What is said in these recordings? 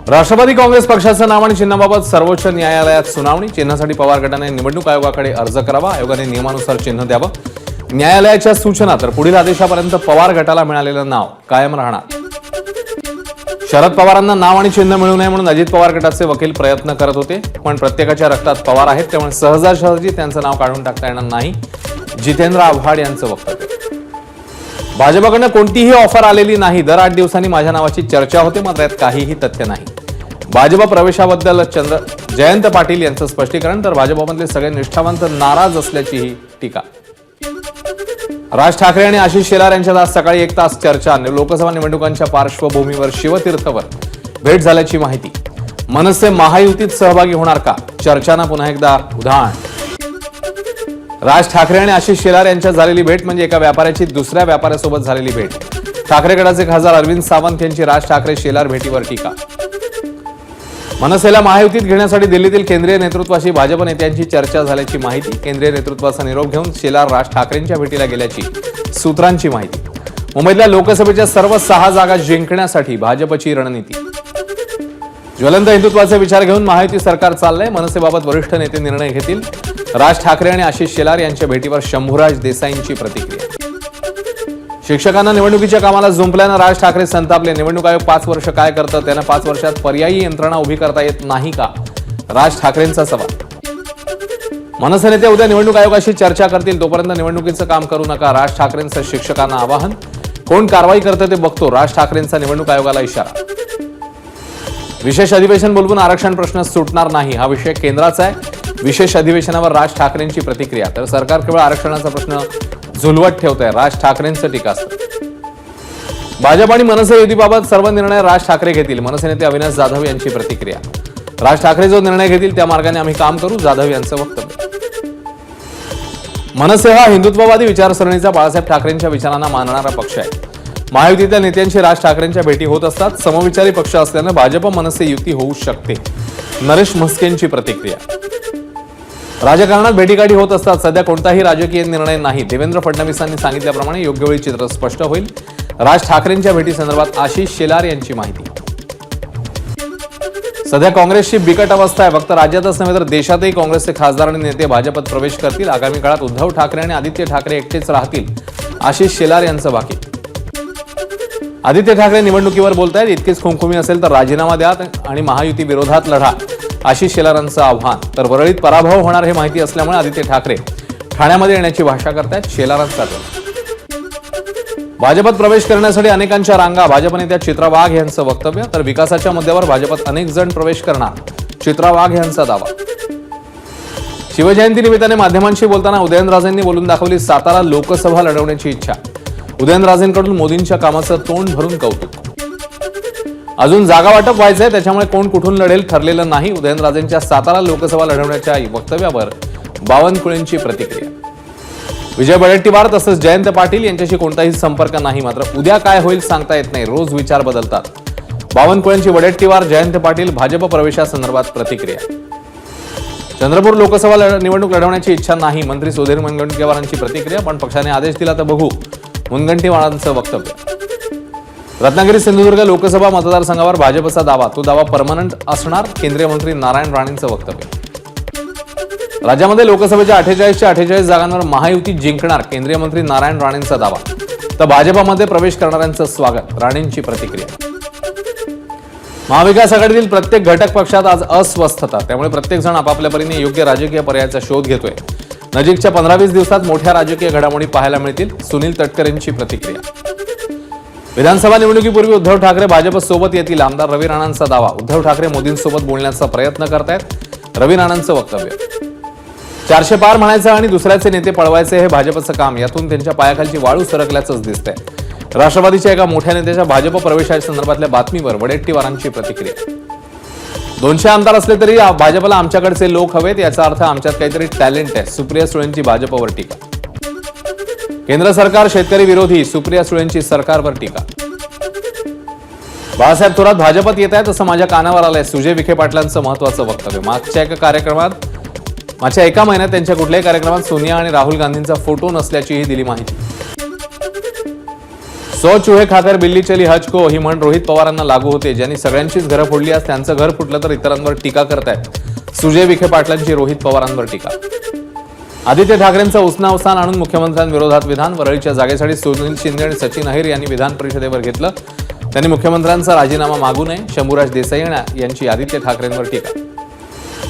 राष्ट्रवादी काँग्रेस पक्षाचं नाव आणि चिन्हाबाबत सर्वोच्च न्यायालयात सुनावणी। चिन्हासाठी पवार गटाने निवडणूक आयोगाकडे अर्ज करावा, आयोगाने नियमानुसार चिन्ह द्यावं। न्यायालयाच्या सूचना तर पुढील आदेशापर्यंत पवार गटाला मिळालेलं नाव कायम राहणार। शरद पवारांना नाव आणि चिन्ह मिळू नये म्हणून अजित पवार गटाचे वकील प्रयत्न करत होते, पण प्रत्येकाच्या रक्तात पवार आहेत, त्यामुळे सहजासहजी त्यांचं नाव काढून टाकता येणार नाही। जितेंद्र आव्हाड यांचं वक्तव्य। भाजपकडून कोणतीही ऑफर आलेली नाही, दर 8 दिवसांनी माझ्या नावाची चर्चा होते, मात्र यात काहीही तथ्य नाही। भाजप प्रवेशाबद्दल जयंत पाटील यांचं स्पष्टीकरण, तर भाजपमधले सगळे निष्ठावंत नाराज असल्याचीही टीका। राज ठाकरे आणि आशिष शेलार यांच्यात आज सकाळी 1 तास चर्चा। लोकसभा निवडणुकांच्या पार्श्वभूमीवर शिवतीर्थवर भेट झाल्याची माहिती। मनसे महायुतीत सहभागी होणार का, चर्चांना पुन्हा एकदा उधाण। राज ठाकरे आणि आशिष शेलार यांच्यात झालेली भेट म्हणजे एका व्यापाऱ्याची दुसऱ्या व्यापाऱ्यासोबत झालेली भेट। ठाकरे गटाचे खासदार अरविंद सावंत यांची राज ठाकरे शेलार भेटीवर टीका। मनसेला महायुतीत घेण्यासाठी दिल्लीतील केंद्रीय नेतृत्वाशी भाजप नेत्यांची चर्चा झाल्याची माहिती। केंद्रीय नेतृत्वाचा निरोप घेऊन शेलार राज ठाकरेंच्या भेटीला गेल्याची सूत्रांची माहिती। मुंबईतल्या लोकसभेच्या सर्व 6 जागा जिंकण्यासाठी भाजपची रणनीती। ज्वलंत हिंदुत्वाचे विचार घेऊन महायुती सरकार चाललंय, मनसेबाबत वरिष्ठ नेते निर्णय घेतील। राज ठाकरे आणि आशिष शेलार यांच्या भेटीवर शंभूराज देसाईंची प्रतिक्रिया। शिक्षकांना निवडणुकीच्या कामाला जुंपल्यानं राज ठाकरे संतापले। निवडणूक आयोग 5 वर्ष काय करतं, त्यांना 5 वर्षात पर्यायी यंत्रणा उभी करता येत नाही का, राज ठाकरेंचा सवाल। मनसे नेते उद्या निवडणूक आयोगाशी चर्चा करतील, तोपर्यंत निवडणुकीचं काम करू नका, राज ठाकरेंचं शिक्षकांना आवाहन। कोण कारवाई करतं ते बघतो, राज ठाकरेंचा निवडणूक आयोगाला इशारा। विशेष अधिवेशन बोलवून आरक्षण प्रश्न सुटणार नाही, हा विषय केंद्राचा आहे। विशेष अधिवेशनावर राज ठाकरेंची प्रतिक्रिया, तर सरकार केवळ आरक्षणाचा प्रश्न झुलवत ठेवतंय, राज ठाकरेंचं टीकास्त्र। भाजप आणि मनसे युतीबाबत सर्व निर्णय राज ठाकरे घेतील, मनसे नेते अविनाश जाधव यांची प्रतिक्रिया। राज ठाकरे जो निर्णय घेतील त्या मार्गाने आम्ही काम करू, जाधव यांचं वक्तव्य। मनसे हा हिंदुत्ववादी विचारसरणीचा बाळासाहेब ठाकरेंच्या विचारांना मानणारा पक्ष आहे। महायुतीतल्या नेत्यांची राज ठाकरेंच्या भेटी होत असतात। समविचारी पक्ष असल्यानं भाजप मनसे युती होऊ शकते, नरेश म्हस्केंची प्रतिक्रिया। राजकारणात भेटीगाठी होत असतात, सध्या कोणताही राजकीय निर्णय नाही। देवेंद्र फडणवीसांनी सांगितल्याप्रमाणे योग्य वेळी चित्र स्पष्ट होईल। राज ठाकरेंच्या भेटीसंदर्भात आशिष शेलार यांची माहिती। सध्या काँग्रेसची बिकट अवस्था आहे, फक्त राज्यातच नव्हे तर देशातही काँग्रेसचे खासदार आणि नेते भाजपात प्रवेश करतील। आगामी काळात उद्धव ठाकरे आणि आदित्य ठाकरे एकटेच राहतील, आशिष शेलार यांचं भाकी। आदित्य ठाकरे निवडणुकीवर बोलतायत, इतकेच खुमखुमी असेल तर राजीनामा द्या आणि महायुती विरोधात लढा, आशिष शेलारांचं आव्हान। तर वरळीत पराभव होणार हे माहिती असल्यामुळे आदित्य ठाकरे ठाण्यामध्ये येण्याची भाषा करतायत, शेलारांचा भाजपात प्रवेश करण्यासाठी अनेकांच्या रांगा, भाजप नेत्या चित्रा वाघ यांचं वक्तव्य। तर विकासाच्या मुद्द्यावर भाजपात अनेक जण प्रवेश करणार, चित्रा वाघ यांचा दावा। शिवजयंती निमित्ताने माध्यमांशी बोलताना उदयनराजेंनी बोलून दाखवली सातारा लोकसभा लढवण्याची इच्छा। उदयनराजेंकडून मोदींच्या कामाचं तोंड भरून कौतुक। अजून जागा वाटप व्हायचंय, त्याच्यामुळे कोण कुठून लढेल ठरलेलं नाही। उदयनराजेंच्या सातारा लोकसभा लढवण्याच्या वक्तव्यावर बावनकुळेंची प्रतिक्रिया। विजय वडेट्टीवार तसंच जयंत पाटील यांच्याशी कोणताही संपर्क नाही, मात्र उद्या काय होईल सांगता येत नाही, रोज विचार बदलतात। बावनकुळेंची वडेट्टीवार जयंत पाटील भाजप प्रवेशासंदर्भात प्रतिक्रिया। चंद्रपूर लोकसभा निवडणूक लढवण्याची इच्छा नाही, मंत्री सुधीर मुनगंटीवारांची प्रतिक्रिया, पण पक्षाने आदेश दिला तर बघू, मुनगंटीवारांचं वक्तव्य। रत्नागिरी सिंधुदुर्ग लोकसभा मतदारसंघावर भाजपचा दावा, तो दावा परमनंट असणार, केंद्रीय मंत्री नारायण राणेंचं वक्तव्य। राज्यामध्ये लोकसभेच्या 48च्या 48 जागांवर महायुती जिंकणार, केंद्रीय मंत्री नारायण राणेंचा दावा। तर भाजपमध्ये प्रवेश करणाऱ्यांचं स्वागत, राणेंची प्रतिक्रिया। महाविकास आघाडीतील प्रत्येक घटक पक्षात आज अस्वस्थता, त्यामुळे प्रत्येक जण आपापल्या परीने योग्य राजकीय पर्यायाचा शोध घेतोय। नजीकच्या 15-20 दिवसात मोठ्या राजकीय घडामोडी पाहायला मिळतील, सुनील तटकरेंची प्रतिक्रिया। विधानसभा निवडणुकीपूर्वी उद्धव ठाकरे भाजप सोबत येतील, आमदार रवी राणांचा दावा। उद्धव ठाकरे मोदींसोबत बोलण्याचा प्रयत्न करतायत, रवी राणांचं वक्तव्य। 400 पार म्हणायचं आणि दुसऱ्याचे नेते पळवायचे हे भाजपचं काम, यातून त्यांच्या पायाखालची वाळू सरकल्याचंच दिसतंय। राष्ट्रवादीच्या एका मोठ्या नेत्याच्या भाजप प्रवेशासंदर्भातल्या बातमीवर वडेट्टीवारांची प्रतिक्रिया। 200 आमदार असले तरी भाजपला आमच्याकडचे लोक हवेत, याचा अर्थ आमच्यात काहीतरी टॅलेंट आहे, सुप्रिया सुळेंची भाजपवर टीका। केंद्र सरकार शेतकरी विरोधी, सुप्रिया सुळेंची सरकारवर टीका। बाळासाहेब थोरात भाजपात येत आहेत असं माझ्या कानावर आलंय, सुजय विखे पाटलांचं महत्त्वाचं वक्तव्य। मागच्या एका महिन्यात त्यांच्या कुठल्याही कार्यक्रमात सोनिया आणि राहुल गांधींचा फोटो नसल्याचीही दिली माहिती। 100 चूहे खाकर बिल्ली चली हज को ही म्हण रोहित पवारांना लागू होते. ज्यांनी सगळ्यांचीच घरं फोडली, आज त्यांचं घर फुटलं तर इतरांवर टीका करतायत. सुजय विखे पाटलांची रोहित पवारांवर टीका. आदित्य ठाकरेंचं उसना आणून मुख्यमंत्र्यांविरोधात विधान. वरळीच्या जागेसाठी सुनील शिंदे आणि सचिन अहिर यांनी विधान परिषदेवर घेतलं. त्यांनी मुख्यमंत्र्यांचा राजीनामा मागू नये. शंभूराज देसाई यांची आदित्य ठाकरेंवर टीका.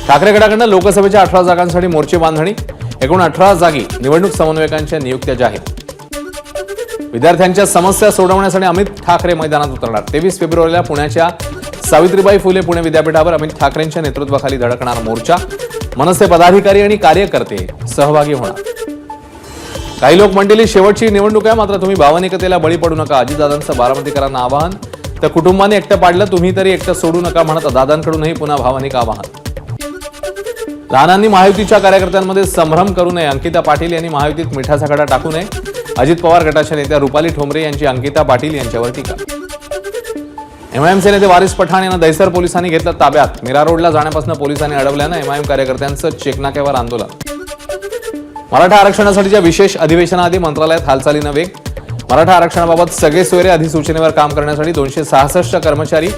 ठाकरे गटाकडून लोकसभेच्या 18 जागांसाठी मोर्चे बांधणी. एकूण 18 जागी निवडणूक समन्वयकांच्या नियुक्त्या जाहीर. विद्यार्थ्यांच्या समस्या सोडवण्यासाठी अमित ठाकरे मैदानात उतरणार. 23 फेब्रुवारीला पुण्याच्या सावित्रीबाई फुले पुणे विद्यापीठावर अमित ठाकरेंच्या नेतृत्वाखाली धडकणार मोर्चा. मनसे पदाधिकारी आणि कार्यकर्ते सहभागी होणार. काही लोक म्हणतील ही शेवटची निवडणूक आहे, मात्र तुम्ही भावनिकतेला बळी पडू नका. अजितदादांचं बारामतीकरांना आवाहन. तर कुटुंबाने एकटं पाडलं, तुम्ही तरी एकटं सोडू नका म्हणत दादांकडूनही पुन्हा भावनिक आवाहन. लहानांनी महायुतीच्या कार्यकर्त्यांमध्ये संभ्रम करू नये. अंकिता पाटील यांनी महायुतीत मिठाचा खडा टाकू नये. अजित पवार गटाच्या नेत्या रुपाली ठोंबरे यांची अंकिता पाटील यांच्यावर टीका. एमआयएमचे नेते वारिस पठाण यांना दहिसर पोलिसांनी घेतलं ताब्यात. मीरा रोडला जाण्यापासून पोलिसांनी अडवल्यानं एमआयएम कार्यकर्त्यांचं चेकनाक्यावर आंदोलन. मराठा आरक्षणासाठीच्या विशेष अधिवेशनाआधी मंत्रालयात हालचालीनं वेग. मराठा आरक्षणाबाबत सगळे सोयरे अधिसूचनेवर काम करण्यासाठी 266 कर्मचारी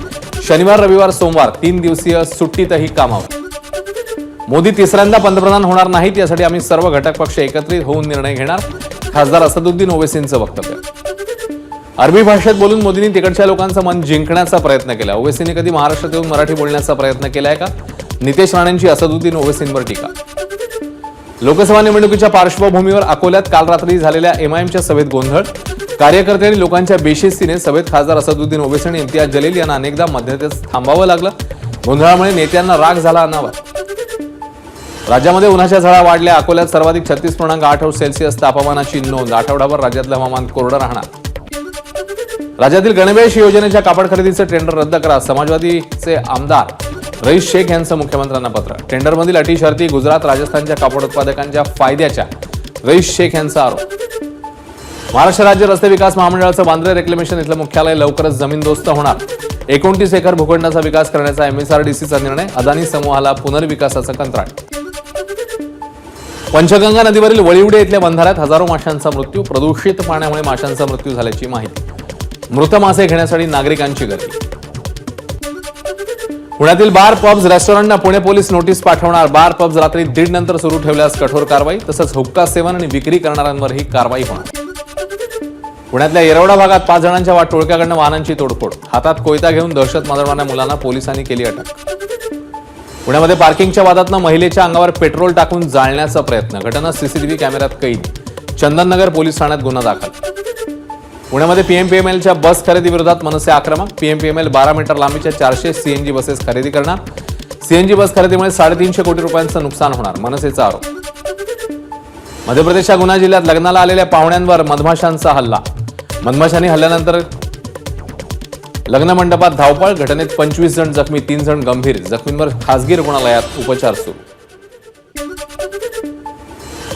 शनिवार रविवार सोमवार 3 दिवसीय सुट्टीतही कामावर. मोदी तिसऱ्यांदा पंतप्रधान होणार नाहीत, यासाठी आम्ही सर्व घटक पक्ष एकत्रित होऊन निर्णय घेणार. खासदार असदुद्दीन ओवेसींचं वक्तव्य. अरबी भाषेत बोलून मोदींनी तिकडच्या लोकांचं मन जिंकण्याचा प्रयत्न केला. ओवेसींनी कधी महाराष्ट्रात येऊन मराठी बोलण्याचा प्रयत्न केलाय का? नितेश राणेंची असदुद्दीन ओवेसींवर टीका. लोकसभा निवडणुकीच्या पार्श्वभूमीवर अकोल्यात काल रात्री झालेल्या एमआयएमच्या सभेत गोंधळ. कार्यकर्ते आणि लोकांच्या बेशिस्तीने सभेत खासदार असदुद्दीन ओवेसी आणि इम्तियाज जलील यांना अनेकदा मध्यस्थीत थांबावं लागलं. गोंधळामुळे नेत्यांना राग झाला अनावर. राज्यामध्ये उन्हाच्या झळा वाढल्या. अकोल्यात सर्वाधिक 36.8 सेल्सिअस तापमानाची नोंद. आठवडाभर राज्यातलं हवामान कोरडं राहणार. राज्यातील गणवेश योजनेच्या कापड खरेदीचं टेंडर रद्द करा. समाजवादीचे आमदार रईस शेख यांचं मुख्यमंत्र्यांना पत्र. टेंडरमधील अटी शर्ती गुजरात राजस्थानच्या कापड उत्पादकांच्या फायद्याच्या. रईस शेख यांचा आरोप. महाराष्ट्र राज्य रस्ते विकास महामंडळाचं वांद्रे रेक्लेमेशन इथलं मुख्यालय लवकरच जमीनदोस्त होणार. 29 एकर भूखंडाचा विकास करण्याचा एमएसआरडीसीचा निर्णय. अदानी समूहाला पुनर्विकासाचं कंत्राट. पंचगंगा नदीवरील वळिवडे इथल्या बंधाऱ्यात हजारो माशांचा मृत्यू. प्रदूषित पाण्यामुळे माशांचा मृत्यू झाल्याची माहिती. मृत मासे घेण्यासाठी नागरिकांची गर्दी. पुण्यातील बार पब्स रेस्टॉरंटना पुणे पोलीस नोटीस पाठवणार. बार पब्स रात्री 1:30 नंतर सुरू ठेवल्यास कठोर कारवाई. तसंच हुक्का सेवन आणि विक्री करणाऱ्यांवरही कारवाई होणार. पुण्यातल्या येरवडा भागात 5 जणांच्या टोळक्याकडनं वाहनांची तोडफोड. हातात कोयता घेऊन दहशत माजवणाऱ्या मुलांना पोलिसांनी केली अटक. पुण्यामध्ये पार्किंगच्या वादातनं महिलेच्या अंगावर पेट्रोल टाकून जाळण्याचा प्रयत्न. घटना सीसीटीव्ही कॅमेऱ्यात कैद. चंदननगर पोलीस ठाण्यात गुन्हा दाखल. पुण्यामध्ये पीएमपीएमएलच्या बस खरेदी विरोधात मनसे आक्रमक. पीएमपीएमएल 12 मीटर लांबीच्या 400 सीएनजी बसेस खरेदी करणार. सीएनजी बस खरेदीमुळे 350 कोटी रुपयांचं नुकसान होणार. मनसेचा आरोप. मध्य प्रदेशच्या गुना जिल्ह्यात लग्नाला आलेल्या पाहुण्यांवर मधमाशांचा हल्ला. मधमाशांनी हल्ल्यानंतर लग्न मंडपात धावपळ. घटनेत 25 जण जखमी, 3 जण गंभीर. जखमींवर खासगी रुग्णालयात उपचार सुरू.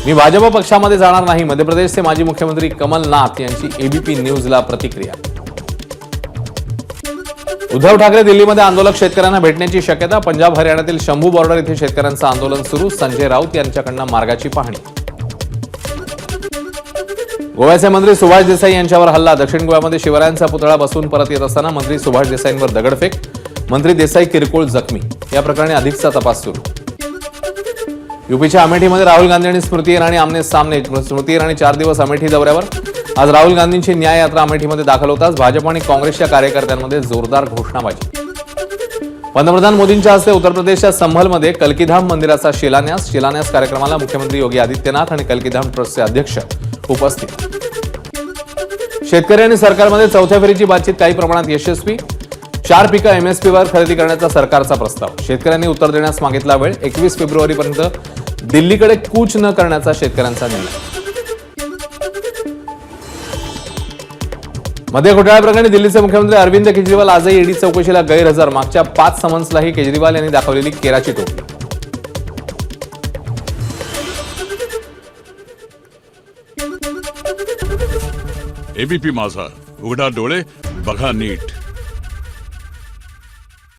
मी भाजप पक्षामध्ये जाणार नाही. मध्य प्रदेशचे माजी मुख्यमंत्री कमलनाथ यांची एबीपी न्यूजला प्रतिक्रिया. उद्धव ठाकरे दिल्लीमध्ये आंदोलक शेतकऱ्यांना भेटण्याची शक्यता. पंजाब हरियाणातील शंभू बॉर्डर इथे शेतकऱ्यांचं आंदोलन सुरू. संजय राऊत यांच्याकडनं मार्गाची पाहणी. गोव्याचे मंत्री सुभाष देसाई यांच्यावर हल्ला. दक्षिण गोव्यामध्ये शिवरायांचा पुतळा बसवून परत येत असताना मंत्री सुभाष देसाईंवर दगडफेक. मंत्री देसाई किरकोळ जखमी. या प्रकरणी अधिकचा तपास सुरू. युपीच्या अमेठीमध्ये राहुल गांधी आणि स्मृती इराणी आमने सामने. स्मृती इराणी 4 दिवस अमेठी दौऱ्यावर. आज राहुल गांधींची न्याय यात्रा अमेठीमध्ये दाखल होताच भाजप आणि काँग्रेसच्या कार्यकर्त्यांमध्ये जोरदार घोषणाबाजी. पंतप्रधान मोदींच्या हस्ते उत्तर प्रदेशच्या संभलमध्ये कल्कीधाम मंदिराचा शिलान्यास कार्यक्रमाला मुख्यमंत्री योगी आदित्यनाथ आणि कल्कीधाम ट्रस्टचे अध्यक्ष उपस्थित. शेतकरी आणि सरकारमध्ये चौथ्या फेरीची बातचीत काही प्रमाणात यशस्वी. 4 पिकं एमएसपीवर खरेदी करण्याचा सरकारचा प्रस्ताव. शेतकऱ्यांनी उत्तर देण्यास मागितला वेळ. 21 फेब्रुवारीपर्यंत दिल्लीकडे कूच न करण्याचा शेतकऱ्यांचा निर्णय. मध्ये घोटाळा प्रकरणी दिल्लीचे मुख्यमंत्री अरविंद केजरीवाल आजही ईडी चौकशीला गैरहजर. मागच्या 5 समन्सलाही केजरीवाल यांनी दाखवलेली केराची टोपली. एबीपी माझा, उघडा डोळे बघा नीट.